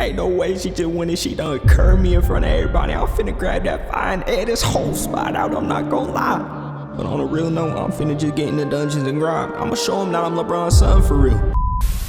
Ain't no way she just went and she done curved me in front of everybody. I'm finna grab that fine and this whole spot out, I'm not gonna lie. But on a real note, I'm finna just get in the dungeons and grind. I'ma show him that I'm LeBron's son for real.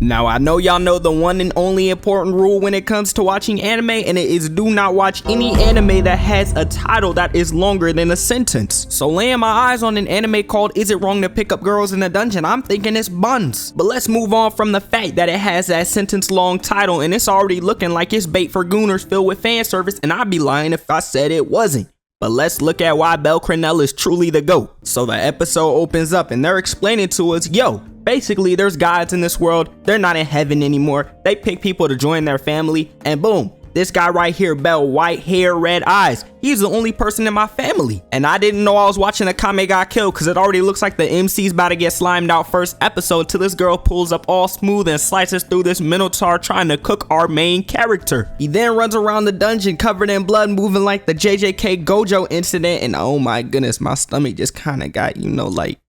Now, I know y'all know the one and only important rule when it comes to watching anime, and it is do not watch any anime that has a title that is longer than a sentence. So laying my eyes on an anime called Is It Wrong to Pick Up Girls in a Dungeon, I'm thinking it's buns. But let's move on from the fact that it has that sentence long title and it's already looking like it's bait for gooners filled with fan service, and I'd be lying if I said it wasn't. But let's look at why Cranel is truly the GOAT. So the episode opens up and they're explaining to us, yo, basically there's gods in this world, they're not in heaven anymore, they pick people to join their family, and boom, this guy right here, Bell, white hair, red eyes, he's the only person in my family. And I didn't know I was watching a Kame got killed because it already looks like the MC's about to get slimed out first episode till this girl pulls up all smooth and slices through this Minotaur trying to cook our main character. He then runs around the dungeon covered in blood, moving like the JJK Gojo incident, and oh my goodness, my stomach just kind of got, you know, like,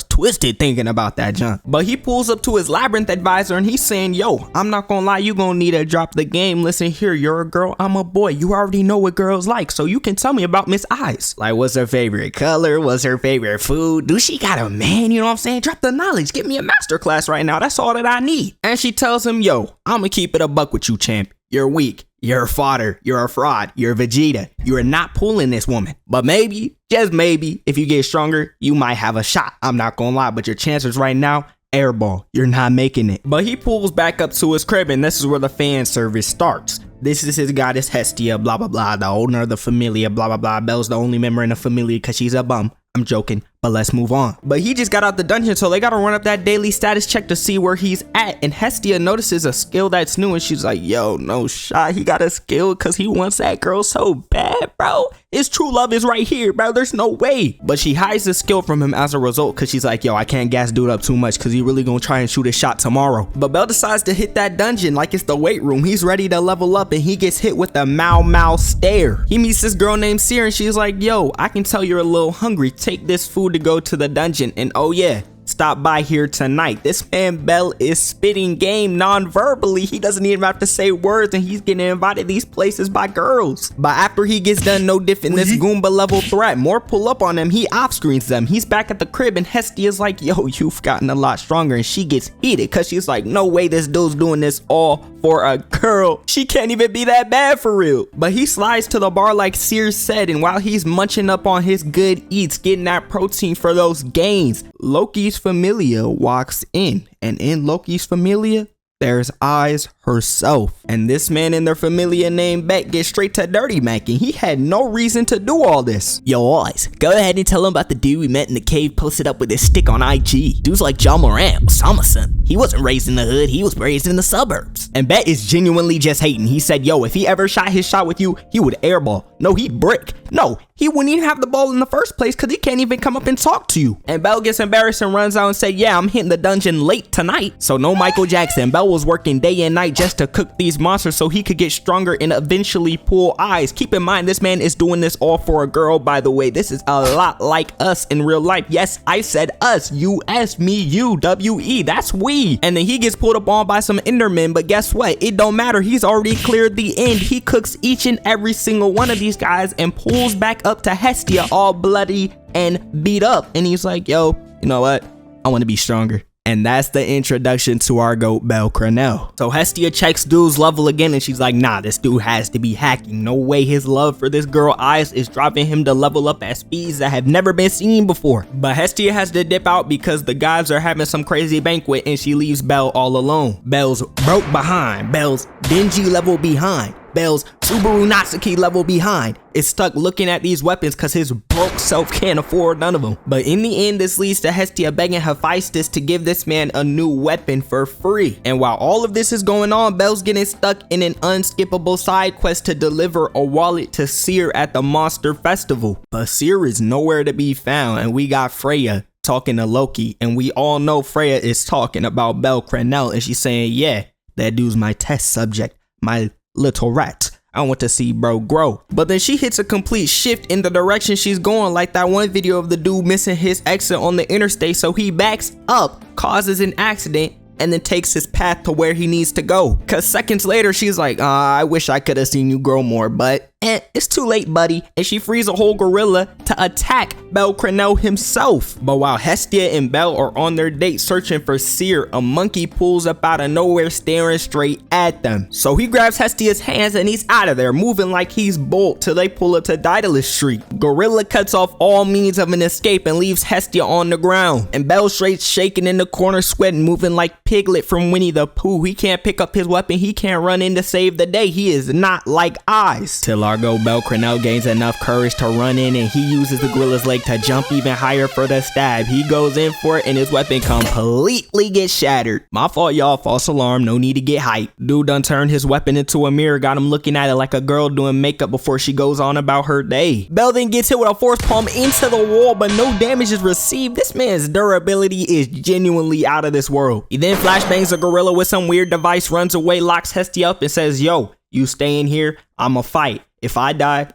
twisted thinking about that junk. But he pulls up to his labyrinth advisor and he's saying, yo, I'm not gonna lie, you gonna need to drop the game. Listen here, you're a girl, I'm a boy, you already know what girls like, so you can tell me about Miss Eyes. Like, what's her favorite color, what's her favorite food, do she got a man, you know what I'm saying? Drop the knowledge, give me a masterclass right now, that's all that I need. And she tells him, yo, I'ma keep it a buck with you, champ, you're weak, you're a fodder, you're a fraud, you're a Vegeta, you're not pulling this woman. But maybe, just maybe, if you get stronger, you might have a shot. I'm not gonna lie, but your chances right now, airball, you're not making it. But he pulls back up to his crib and this is where the fan service starts. This is his goddess Hestia, blah blah blah, the owner of the Familia, blah blah blah. Belle's the only member in the Familia because she's a bum. I'm joking, but let's move on. But he just got out the dungeon, so they gotta run up that daily status check to see where he's at. And Hestia notices a skill that's new and she's like, yo, no shot, he got a skill because he wants that girl so bad, bro. His true love is right here, bro, there's no way. But she hides the skill from him as a result because she's like, yo, I can't gas dude up too much because he really gonna try and shoot a shot tomorrow. But Belle decides to hit that dungeon like it's the weight room. He's ready to level up and he gets hit with a Mau stare. He meets this girl named Seer and she's like, yo, I can tell you're a little hungry. Take this food to go to the dungeon, and oh yeah, stop by here tonight. This man Belle is spitting game non-verbally. He doesn't even have to say words and he's getting invited these places by girls. But after he gets done no different this Goomba level threat, more pull up on him, he off screens them. He's back at the crib and Hestia's like, yo, you've gotten a lot stronger, and she gets heated because she's like, no way this dude's doing this all for a girl. She can't even be that bad for real. But he slides to the bar like Sears said, and while he's munching up on his good eats, getting that protein for those gains, Loki's Familia walks in, and in Loki's Familia, there's Eyes herself. And this man in their Familia named Beck gets straight to dirty macking. He had no reason to do all this. Yo, Eyes, go ahead and tell him about the dude we met in the cave posted up with his stick on IG. Dude's like John Moran, Osama's son. He wasn't raised in the hood, he was raised in the suburbs. And Beck is genuinely just hating. He said, yo, if he ever shot his shot with you, he would airball. No, he'd brick. No, he wouldn't even have the ball in the first place because he can't even come up and talk to you. And Belle gets embarrassed and runs out and said, yeah, I'm hitting the dungeon late tonight. So no Michael Jackson. Belle was working day and night just to cook these monsters so he could get stronger and eventually pull Eyes. Keep in mind, this man is doing this all for a girl, by the way. This is a lot like us in real life. Yes, I said us. U-S, me, you, W-E. That's we. And then he gets pulled up on by some Endermen, but guess what? It don't matter. He's already cleared the end. He cooks each and every single one of these guys and pulls back up to Hestia all bloody and beat up. And he's like, yo, you know what? I want to be stronger. And that's the introduction to our GOAT, Cranel. So Hestia checks dude's level again and she's like, nah, this dude has to be hacking. No way his love for this girl Eyes is driving him to level up at speeds that have never been seen before. But Hestia has to dip out because the gods are having some crazy banquet and she leaves Belle all alone. Belle's broke behind. Belle's dingy level behind. Belle's Subaru Natsuki level behind is stuck looking at these weapons because his broke self can't afford none of them. But in the end, this leads to Hestia begging Hephaestus to give this man a new weapon for free. And while all of this is going on, Belle's getting stuck in an unskippable side quest to deliver a wallet to Seer at the Monster Festival. But Seer is nowhere to be found, and we got Freya talking to Loki, and we all know Freya is talking about Cranel, and she's saying, yeah, that dude's my test subject, my little rat. I want to see bro grow. But then she hits a complete shift in the direction she's going, like that one video of the dude missing his exit on the interstate, so he backs up, causes an accident, and then takes his path to where he needs to go. Cause seconds later, she's like, I wish I could have seen you grow more, but it's too late, buddy. And she frees a whole gorilla to attack Cranel himself. But while Hestia and Belle are on their date searching for Seer, a monkey pulls up out of nowhere staring straight at them. So he grabs Hestia's hands and he's out of there, moving like he's Bolt till they pull up to Daedalus Street. Gorilla cuts off all means of an escape and leaves Hestia on the ground. And Belle straight shaking in the corner, sweating, moving like Piglet from Winnie the Pooh. He can't pick up his weapon, he can't run in to save the day. He is not like Eyes. Till Cranel gains enough courage to run in and he uses the gorilla's leg to jump even higher for the stab. He goes in for it and his weapon completely gets shattered. My fault, y'all. False alarm. No need to get hyped. Dude done turned his weapon into a mirror, got him looking at it like a girl doing makeup before she goes on about her day. Belle then gets hit with a force palm into the wall, but no damage is received. This man's durability is genuinely out of this world. He then flashbangs the gorilla with some weird device, runs away, locks Hestia up and says, yo, you stay in here, I'ma fight. If I die,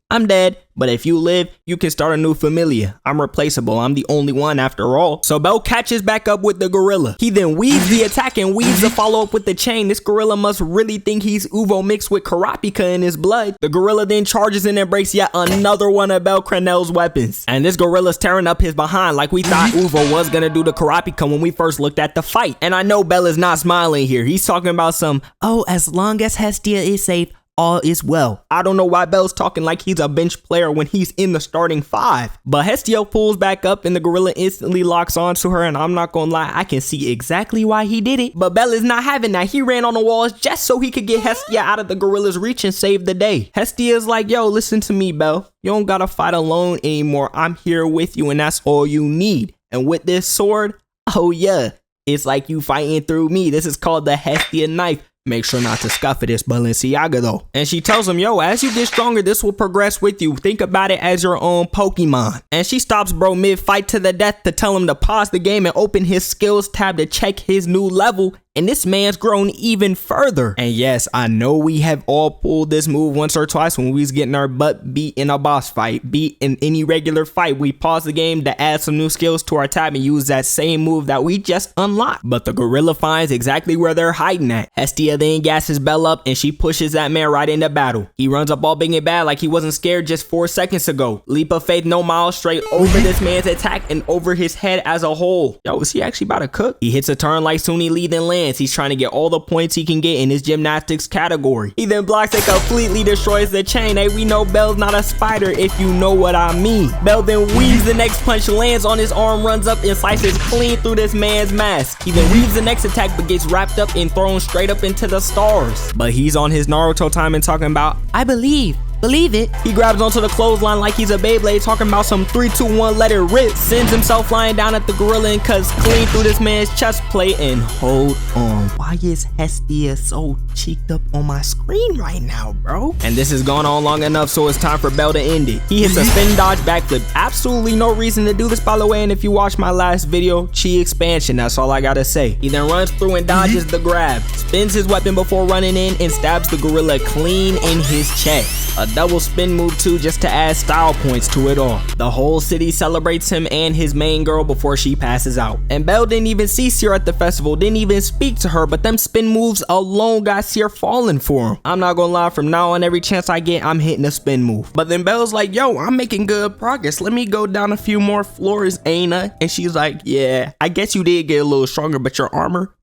I'm dead. But if you live, you can start a new familia. I'm replaceable. I'm the only one after all. So Belle catches back up with the gorilla. He then weaves the attack and weaves the follow-up with the chain. This gorilla must really think he's Uvo mixed with Karapika in his blood. The gorilla then charges in and breaks yet another one of Cranel's weapons. And this gorilla's tearing up his behind like we thought Uvo was gonna do to Karapika when we first looked at the fight. And I know Belle is not smiling here. He's talking about some, oh, as long as Hestia is safe, all is well. I don't know why Belle's talking like he's a bench player when he's in the starting 5. But Hestia pulls back up and the gorilla instantly locks onto her, and I'm not gonna lie, I can see exactly why he did it. But Belle is not having that. He ran on the walls just so he could get Hestia out of the gorilla's reach and save the day. Hestia is like, yo, listen to me, Belle. You don't gotta fight alone anymore. I'm here with you and that's all you need. And with this sword, oh yeah, it's like you fighting through me. This is called the Hestia knife. Make sure not to scuff it, it's Balenciaga though. And she tells him, yo, as you get stronger, this will progress with you. Think about it as your own Pokemon. And she stops bro mid-fight to the death to tell him to pause the game and open his skills tab to check his new level. And this man's grown even further. And yes, I know we have all pulled this move once or twice when we was getting our butt beat in a boss fight, beat in any regular fight. We pause the game to add some new skills to our tab and use that same move that we just unlocked. But the gorilla finds exactly where they're hiding at. Hestia then gasses Belle up and she pushes that man right into battle. He runs up all big and bad like he wasn't scared just 4 seconds ago. Leap of faith, no miles, straight over this man's attack and over his head as a whole. Yo, is he actually about to cook? He hits a turn like Suni Lee then lands. He's trying to get all the points he can get in his gymnastics category. He then blocks and completely destroys the chain. Hey, we know Belle's not a spider if you know what I mean. Belle then weaves the next punch, lands on his arm, runs up and slices clean through this man's mask. He then weaves the next attack but gets wrapped up and thrown straight up into the stars. But he's on his Naruto time and talking about, I believe it. He grabs onto the clothesline like he's a Beyblade, talking about some 3, 2, 1, let it rip. Sends himself flying down at the gorilla and cuts clean through this man's chest plate. And hold on, why is Hestia so cheeked up on my screen right now, bro? And this has gone on long enough, so it's time for Belle to end it. He hits a spin dodge backflip. Absolutely no reason to do this, by the way, and if you watch my last video, chi expansion, that's all I gotta say. He then runs through and dodges the grab, spins his weapon before running in and stabs the gorilla clean in his chest. A double spin move too, just to add style points to it all. The whole city celebrates him and his main girl before she passes out. And Belle didn't even see Seer at the festival, didn't even speak to her, but them spin moves alone got Seer falling for him. I'm not gonna lie, from now on, every chance I get, I'm hitting a spin move. But then Belle's like, yo, I'm making good progress. Let me go down a few more floors, ain't I? And she's like, yeah, I guess you did get a little stronger, but your armor,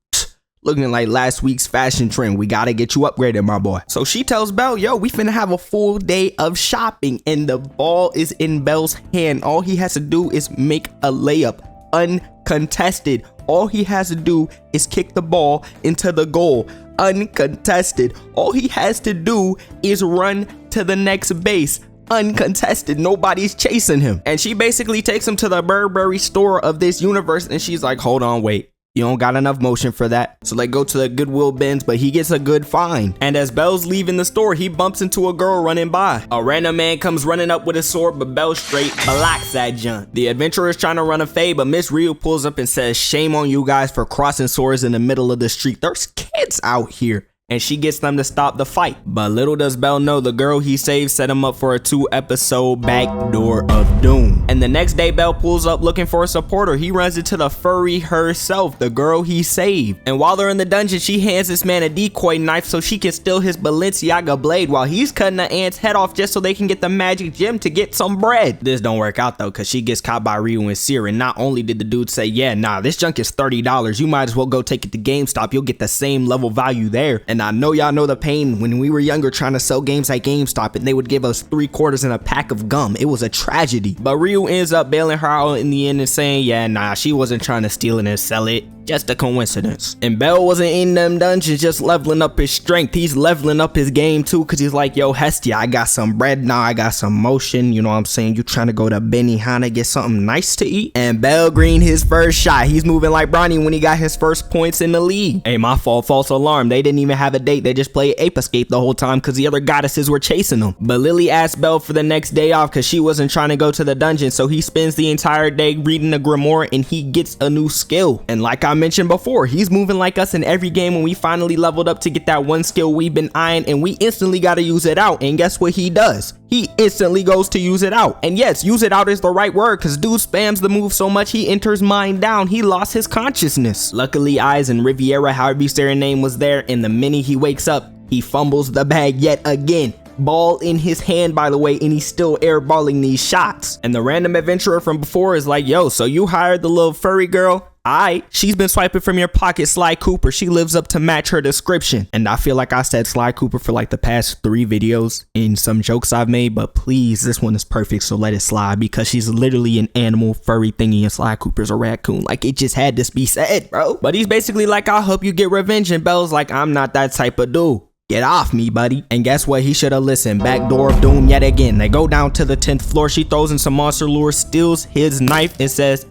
looking like last week's fashion trend. We gotta get you upgraded, my boy. So she tells Belle, yo, we finna have a full day of shopping, and the ball is in Belle's hand. All he has to do is make a layup, uncontested. All he has to do is kick the ball into the goal, uncontested. All he has to do is run to the next base, uncontested. Nobody's chasing him. And she basically takes him to the Burberry store of this universe, and she's like, hold on, wait. You don't got enough motion for that. So they go to the Goodwill bins, but he gets a good find. And as Belle's leaving the store, he bumps into a girl running by. A random man comes running up with a sword, but Belle straight blocks that junk. The adventurer is trying to run a fade, but Miss Ryu pulls up and says, shame on you guys for crossing swords in the middle of the street. There's kids out here. and she gets them to stop the fight. But little does Bell know the girl he saved set him up for a 2-episode backdoor of doom. And the next day, Bell pulls up looking for a supporter. He runs into the furry herself, the girl he saved. And while they're in the dungeon, she hands this man a decoy knife so she can steal his Balenciaga blade while he's cutting the ant's head off just so they can get the magic gem to get some bread. This don't work out though, cause she gets caught by Ryu and Seer, and not only did the dude say, yeah, nah, this junk is $30, you might as well go take it to GameStop, you'll get the same level value there. And I know y'all know the pain when we were younger trying to sell games at GameStop and they would give us 3/4 and a pack of gum. It was a tragedy. But Ryu ends up bailing her out in the end and saying, yeah, nah, she wasn't trying to steal it and sell it. Just a coincidence. And Bell wasn't in them dungeons just leveling up his strength. He's leveling up his game too, cause he's like, yo, Hestia, I got some bread now, I got some motion, you know what I'm saying? You trying to go to Benihana, get something nice to eat? And Bell green his first shot. He's moving like Bronny when he got his first points in the league. Hey, my fault, false alarm. They didn't even have a date. They just played Ape Escape the whole time cause the other goddesses were chasing them. But Lily asked Bell for the next day off cause she wasn't trying to go to the dungeon, so he spends the entire day reading the grimoire and he gets a new skill. And like I mentioned before, he's moving like us in every game when we finally leveled up to get that one skill we've been eyeing, and we instantly got to use it out. And guess what he does? He instantly goes to use it out. And yes, use it out is the right word because dude spams the move so much he enters mind down. He lost his consciousness. Luckily, Eyes and Riviera, however you say her name, was there, and the minute he wakes up, he fumbles the bag yet again. Ball in his hand, by the way, and he's still airballing these shots. And the random adventurer from before is like, yo, so you hired the little furry girl? Aight, she's been swiping from your pocket, Sly Cooper. She lives up to match her description. And I feel like I said Sly Cooper for like the past 3 videos in some jokes I've made, but please, this one is perfect, so let it slide because she's literally an animal furry thingy and Sly Cooper's a raccoon. Like, it just had to be said, bro. But he's basically like, I'll help you get revenge, and Bell's like, I'm not that type of dude. Get off me, buddy. And guess what? He should have listened. Backdoor of doom yet again. They go down to the 10th floor. She throws in some monster lure, steals his knife, and says,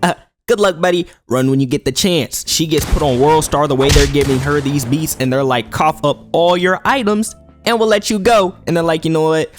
good luck, buddy. Run when you get the chance. She gets put on World Star the way they're giving her these beats, and they're like, cough up all your items and we'll let you go. And they're like, you know what?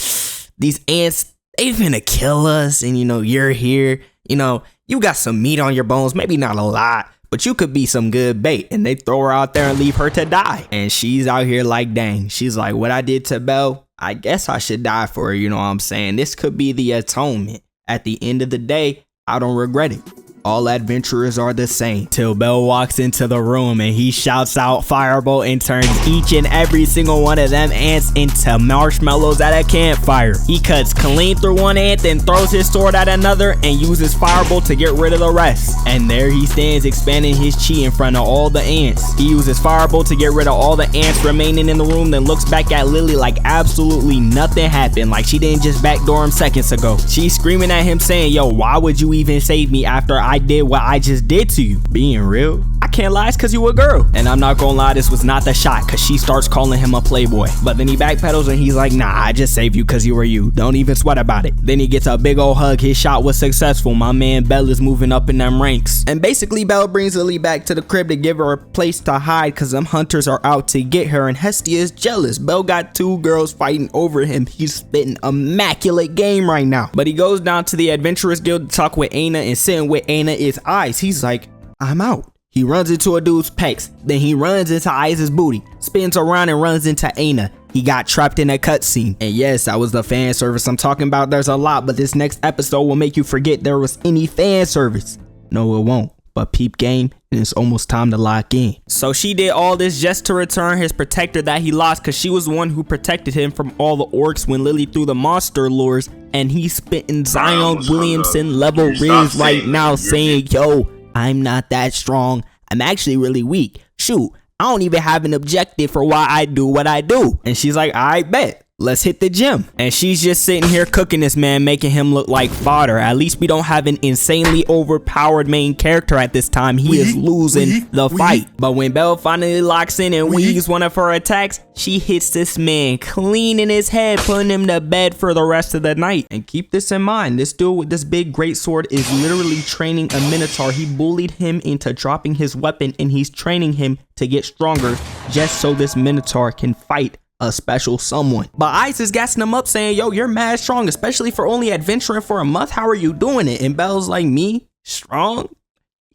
These ants, they finna kill us, and you know, you're here. You know, you got some meat on your bones, maybe not a lot, but you could be some good bait. And they throw her out there and leave her to die. And she's out here like, dang. She's like, what I did to Bell, I guess I should die for her. You know what I'm saying? This could be the atonement. At the end of the day, I don't regret it. All adventurers are the same. Till Bell walks into the room and he shouts out Fireball and turns each and every single one of them ants into marshmallows at a campfire. He cuts clean through one ant, then throws his sword at another and uses Fireball to get rid of the rest. And there he stands expanding his chi in front of all the ants. He uses Fireball to get rid of all the ants remaining in the room, then looks back at Lily like absolutely nothing happened, like she didn't just backdoor him seconds ago. She's screaming at him saying, yo, why would you even save me after I did what I just did to you? Being real, I can't lie, it's cause you a girl. And I'm not gonna lie, this was not the shot, cause she starts calling him a playboy. But then he backpedals and he's like, nah, I just saved you cause you were you. Don't even sweat about it. Then he gets a big old hug. His shot was successful. My man Bell is moving up in them ranks. And basically Bell brings Lily back to the crib to give her a place to hide cause them hunters are out to get her, and Hestia is jealous. Bell got 2 girls fighting over him. He's spitting immaculate game right now. But he goes down to the Adventurers Guild to talk with Aina, and sitting with Aina is Eyes. He's like, I'm out. He runs into a dude's pecs, then he runs into Eyes' booty, spins around and runs into Aina. He got trapped in a cutscene. And yes, that was the fan service I'm talking about. There's a lot, but this next episode will make you forget there was any fan service. No, it won't. But peep game, and it's almost time to lock in. So she did all this just to return his protector that he lost, because she was the one who protected him from all the orcs when Lily threw the monster lures. And he's spitting Zion Williamson level riz right now saying, yo, I'm not that strong. I'm actually really weak. Shoot, I don't even have an objective for why I do what I do. And she's like, I bet. Let's hit the gym. And she's just sitting here cooking this man, making him look like fodder. At least we don't have an insanely overpowered main character at this time. He is losing the fight. But when Belle finally locks in and weaves one of her attacks, she hits this man clean in his head, putting him to bed for the rest of the night. And keep this in mind, this dude with this big great sword is literally training a Minotaur. He bullied him into dropping his weapon, and he's training him to get stronger just so this Minotaur can fight a special someone. But Ice is gassing him up saying, yo, you're mad strong, especially for only adventuring for a month. How are you doing it? And Belle's like, me? Strong?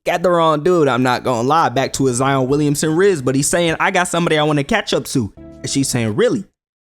Got the wrong dude, I'm not gonna lie. Back to his Zion Williamson Riz, but he's saying, I got somebody I want to catch up to. And she's saying, really?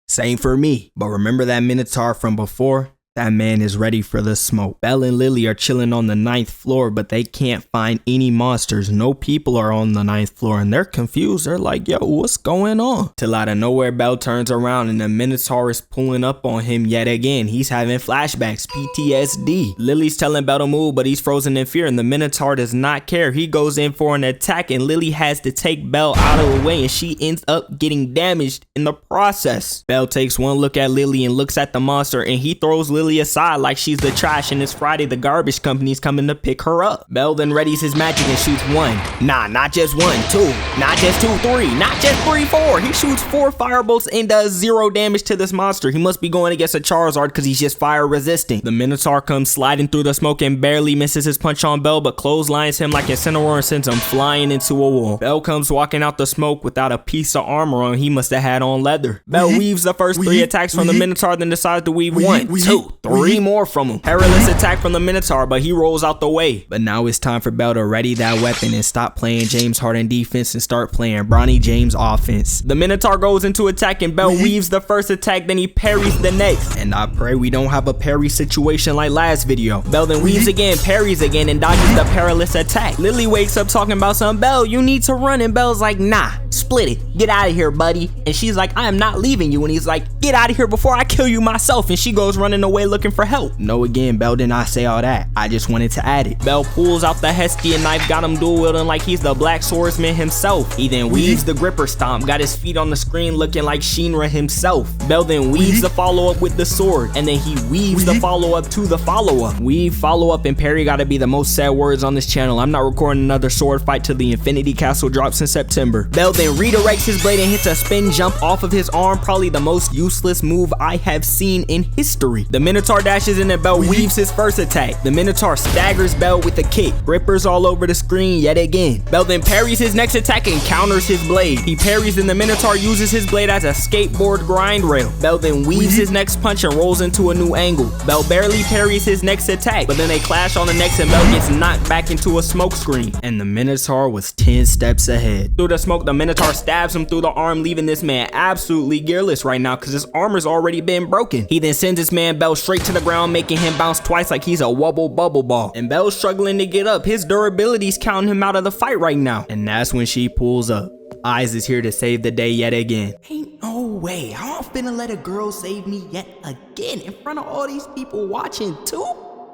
Same for me. But remember that Minotaur from before? That man is ready for the smoke. Belle and Lily are chilling on the 9th floor, but they can't find any monsters. No people are on the 9th floor, and they're confused. They're like, yo, what's going on? Till out of nowhere, Belle turns around, and the Minotaur is pulling up on him yet again. He's having flashbacks, PTSD. Lily's telling Belle to move, but he's frozen in fear, and the Minotaur does not care. He goes in for an attack, and Lily has to take Belle out of the way, and she ends up getting damaged in the process. Belle takes one look at Lily and looks at the monster, and he throws Lily aside like she's the trash, and it's Friday, the garbage company's coming to pick her up. Belle then readies his magic and shoots 1. Nah, not just 1, 2, not just 2, 3, not just 3, 4. He shoots 4 firebolts and does 0 damage to this monster. He must be going against a Charizard because he's just fire resistant. The Minotaur comes sliding through the smoke and barely misses his punch on Belle, but clotheslines him like a Incineroar and sends him flying into a wall. Belle comes walking out the smoke without a piece of armor on. He must have had on leather. Belle weaves the first 3 attacks from the Minotaur, then decides to weave 1, 2, 3 more from him. Perilous attack from the Minotaur, but he rolls out the way. But now it's time for Belle to ready that weapon and stop playing James Harden defense and start playing Bronny James offense. The Minotaur goes into attack and Belle weaves the first attack, then he parries the next. And I pray we don't have a parry situation like last video. Belle then weaves again, parries again, and dodges the perilous attack. Lily wakes up talking about some, Belle, you need to run, and Belle's like, nah, split it, get out of here, buddy. And she's like, I am not leaving you, and he's like, get out of here before I kill you myself, and she goes running away looking for help. No, again, Belle did not say all that. I just wanted to add it. Belle pulls out the Hestia knife, got him dual wielding like he's the black swordsman himself. He then weaves the gripper stomp, got his feet on the screen looking like Shinra himself. Belle then weaves the follow-up with the sword, and then he weaves the follow-up to the follow-up. Weave, follow-up, and parry gotta be the most said words on this channel. I'm not recording another sword fight till the Infinity Castle drops in September. Belle then redirects his blade and hits a spin jump off of his arm, probably the most useless move I have seen in history. The Minotaur dashes in and Belle weaves his first attack. The Minotaur staggers Belle with a kick. Rippers all over the screen yet again. Belle then parries his next attack and counters his blade. He parries and the Minotaur uses his blade as a skateboard grind rail. Belle then weaves his next punch and rolls into a new angle. Belle barely parries his next attack, but then they clash on the next and Belle gets knocked back into a smoke screen. And the Minotaur was 10 steps ahead. Through the smoke, the Minotaur stabs him through the arm, leaving this man absolutely gearless right now because his armor's already been broken. He then sends this man Belle straight to the ground, making him bounce twice like he's a wubble bubble ball. And Belle's struggling to get up. His durability's counting him out of the fight right now. And that's when she pulls up. Eyes is here to save the day yet again. Ain't no way. How I'm finna let a girl save me yet again in front of all these people watching too?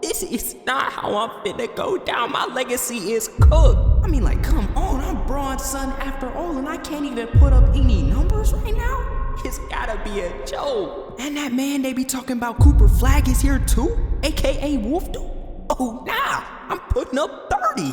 This is not how I'm finna go down. My legacy is cooked. I mean, like, come on. I'm Braun's son after all, and I can't even put up any numbers right now? It's gotta be a joke. And that man they be talking about, Cooper Flag, is here too? AKA Wolf Dude? Oh, nah. I'm putting up 30.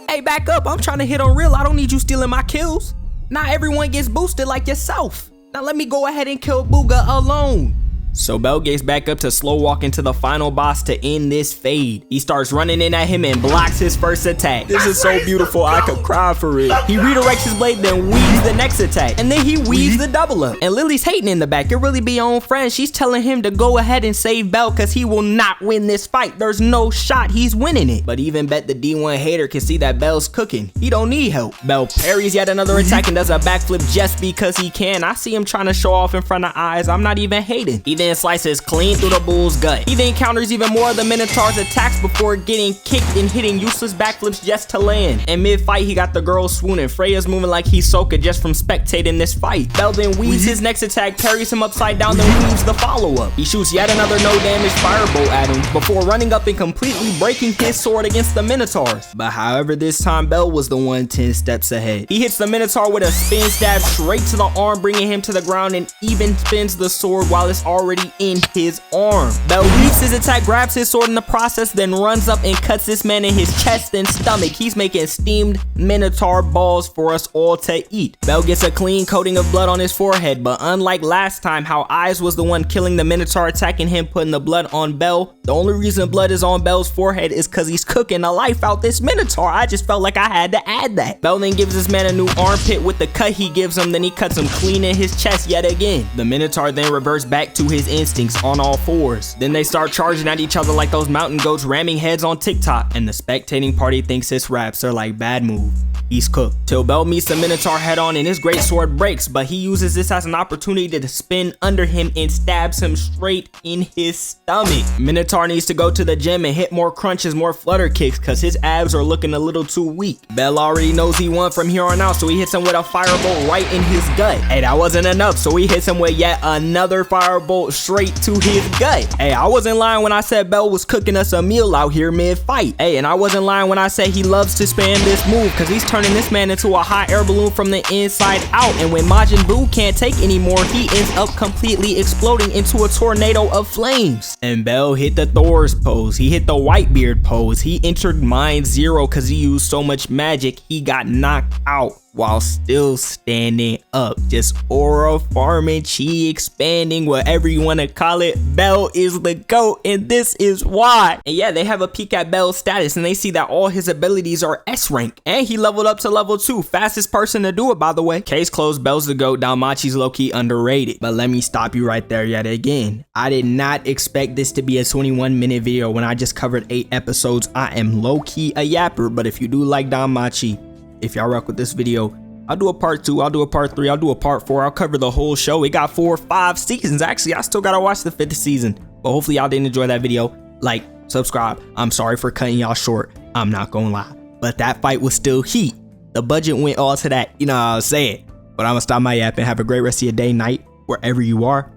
Hey, back up. I'm trying to hit on real. I don't need you stealing my kills. Not everyone gets boosted like yourself. Now let me go ahead and kill Booga alone. So Belle gets back up to slow walk into the final boss to end this fade. He starts running in at him and blocks his first attack. This is so beautiful, I could cry for it. He redirects his blade, then weaves the next attack. And then he weaves the double up. And Lily's hating in the back. It really be your own friend. She's telling him to go ahead and save Belle because he will not win this fight. There's no shot he's winning it. But even bet the D1 hater can see that Belle's cooking. He don't need help. Belle parries yet another attack and does a backflip just because he can. I see him trying to show off in front of eyes. I'm not even hating. He then slices clean through the bull's gut. He then counters even more of the Minotaur's attacks before getting kicked and hitting useless backflips just to land. And mid-fight, he got the girl swooning. Freya's moving like Hisoka just from spectating this fight. Belle then weaves his next attack, parries him upside down, then weaves the follow-up. He shoots yet another no-damage firebolt at him before running up and completely breaking his sword against the Minotaurs. But however, this time, Belle was the one 10 steps ahead. He hits the Minotaur with a spin stab straight to the arm, bringing him to the ground, and even spins the sword while it's already in his arm. Belle weaves his attack, grabs his sword in the process, then runs up and cuts this man in his chest and stomach. He's making steamed Minotaur balls for us all to eat. Belle gets a clean coating of blood on his forehead, but unlike last time how Eyes was the one killing the Minotaur, attacking him, putting the blood on Belle, The only reason blood is on Bell's forehead is cause he's cooking the life out this Minotaur. I just felt like I had to add that. Bell then gives this man a new armpit with the cut he gives him, then he cuts him clean in his chest yet again. The Minotaur then reverts back to his instincts on all fours. Then they start charging at each other like those mountain goats ramming heads on TikTok, and the spectating party thinks it's raps. They're like, bad move. He's cooked. Till Bell meets the Minotaur head on and his great sword breaks, but he uses this as an opportunity to spin under him and stabs him straight in his stomach. Minotaur needs to go to the gym and hit more crunches, more flutter kicks, cause his abs are looking a little too weak. Bell already knows he won from here on out, so he hits him with a firebolt right in his gut. Hey, that wasn't enough, so he hits him with yet another firebolt straight to his gut. Hey, I wasn't lying when I said Bell was cooking us a meal out here mid-fight. Hey, and I wasn't lying when I said he loves to spam this move, cause he's turning this man into a hot air balloon from the inside out, and when Majin Buu can't take anymore, he ends up completely exploding into a tornado of flames. And Bell hit the Thor's pose, he hit the Whitebeard pose, he entered Mind Zero cause he used so much magic, he got knocked out while still standing up, just aura farming, chi expanding, whatever you want to call it. Bell is the GOAT, and this is why. And yeah, they have a peek at Bell's status and they see that all his abilities are S rank, and he leveled up to level 2, fastest person to do it, by the way. Case closed, Bell's the GOAT, danmachi's low-key underrated. But let me stop you right there yet again. I did not expect this to be a 21-minute video when I just covered 8 episodes. I am low-key a yapper, but if you do like danmachi, if y'all rock with this video, I'll do a part 2, I'll do a part 3, I'll do a part 4, I'll cover the whole show. It got 4 or 5 seasons. Actually, I still gotta watch the 5th season. But hopefully y'all didn't enjoy that video. Like, subscribe. I'm sorry for cutting y'all short. I'm not gonna lie. But that fight was still heat. The budget went all to that, you know what I'm saying. But I'm gonna stop my yapping. Have a great rest of your day, night, wherever you are.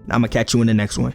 And I'm gonna catch you in the next one.